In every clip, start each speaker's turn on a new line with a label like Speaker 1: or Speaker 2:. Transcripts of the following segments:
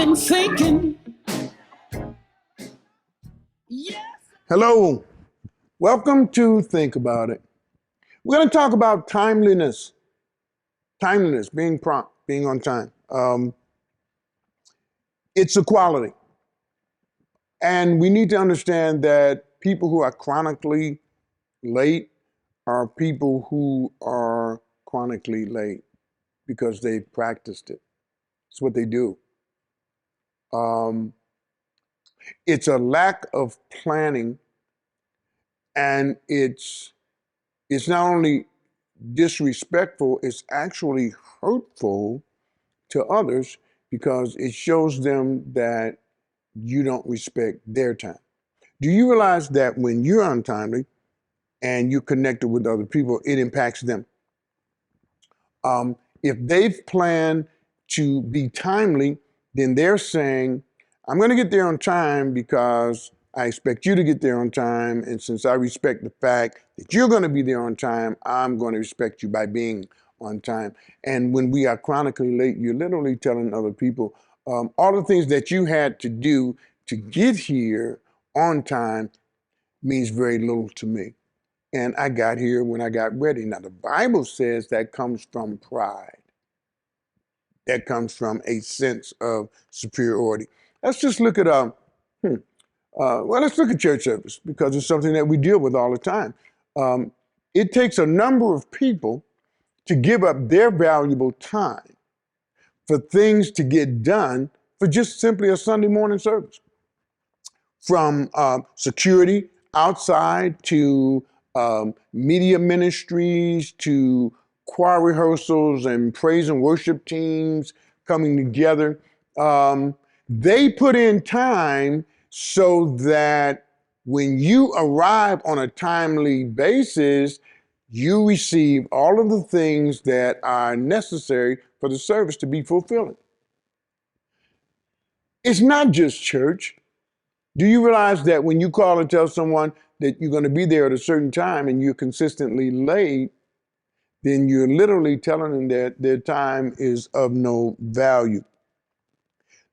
Speaker 1: been thinking. Yes.
Speaker 2: Hello, welcome to Think About It. We're going to talk about timeliness. Timeliness, being prompt, being on time. It's a quality. And we need to understand that people who are chronically late are people who are chronically late because they've practiced it. It's what they do. It's a lack of planning, and it's not only disrespectful, it's actually hurtful to others because it shows them that you don't respect their time. Do you realize that when you're untimely and you're connected with other people, it impacts them? If they've planned to be timely, then they're saying, I'm going to get there on time because I expect you to get there on time. And since I respect the fact that you're going to be there on time, I'm going to respect you by being on time. And when we are chronically late, you're literally telling other people all the things that you had to do to get here on time means very little to me. And I got here when I got ready. Now, the Bible says that comes from pride. That comes from a sense of superiority. Let's just look at let's look at church service because it's something that we deal with all the time. It takes a number of people to give up their valuable time for things to get done for just simply a Sunday morning service. From security outside to media ministries to choir rehearsals and praise and worship teams coming together. They put in time so that when you arrive on a timely basis, you receive all of the things that are necessary for the service to be fulfilling. It's not just church. Do you realize that when you call and tell someone that you're going to be there at a certain time and you're consistently late, then you're literally telling them that their time is of no value.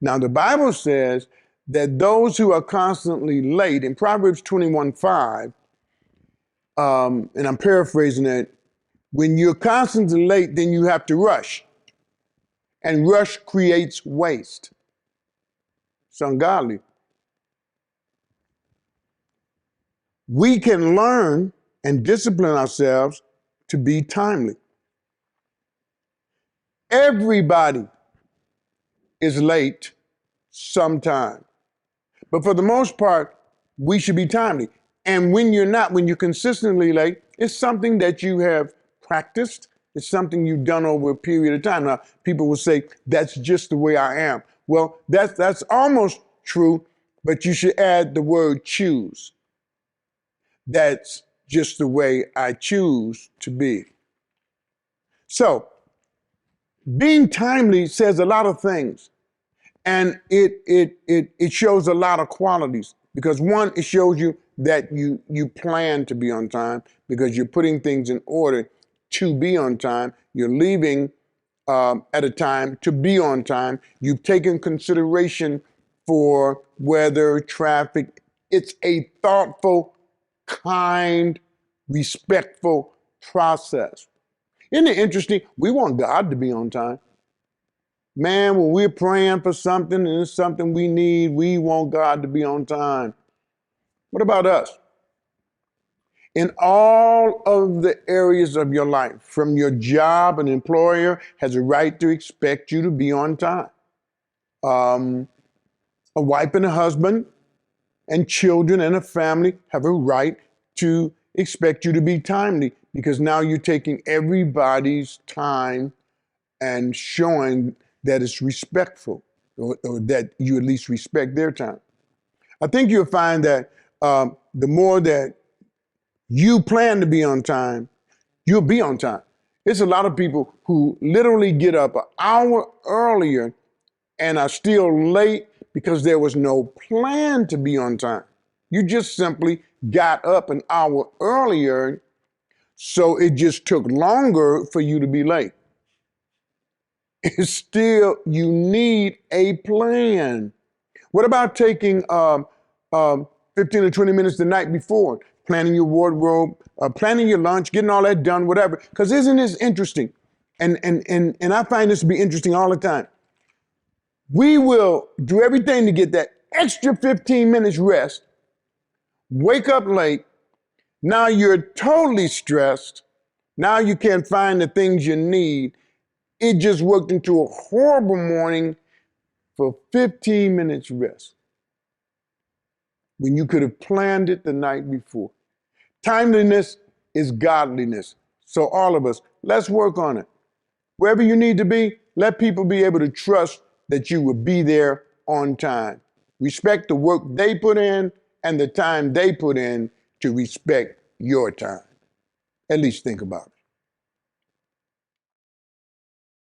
Speaker 2: Now, the Bible says that those who are constantly late, in Proverbs 21:5, and I'm paraphrasing it, when you're constantly late, then you have to rush. And rush creates waste. It's ungodly. We can learn and discipline ourselves to be timely. Everybody is late sometime. But for the most part, we should be timely. And when you're not, when you're consistently late, it's something that you have practiced. It's something you've done over a period of time. Now, people will say, that's just the way I am. Well, that's almost true, but you should add the word choose. That's just the way I choose to be. So, being timely says a lot of things, and it shows a lot of qualities. Because one, it shows you that you plan to be on time because you're putting things in order to be on time. You're leaving at a time to be on time. You've taken consideration for weather, traffic. It's a thoughtful, kind, respectful process. Isn't it interesting? We want God to be on time. Man, when we're praying for something and it's something we need, we want God to be on time. What about us? In all of the areas of your life, from your job, an employer has a right to expect you to be on time. A wife and a husband and children and a family have a right to expect you to be timely because now you're taking everybody's time and showing that it's respectful or that you at least respect their time. I think you'll find that the more that you plan to be on time, you'll be on time. There's a lot of people who literally get up an hour earlier and are still late because there was no plan to be on time. You just simply got up an hour earlier, so it just took longer for you to be late. It's still, you need a plan. What about taking 15 or 20 minutes the night before, planning your wardrobe, planning your lunch, getting all that done, whatever? Because isn't this interesting? And I find this to be interesting all the time. We will do everything to get that extra 15 minutes rest, wake up late. Now you're totally stressed. Now you can't find the things you need. It just worked into a horrible morning for 15 minutes rest when you could have planned it the night before. Timeliness is godliness. So all of us, let's work on it. Wherever you need to be, let people be able to trust that you will be there on time. Respect the work they put in and the time they put in to respect your time. At least think about it.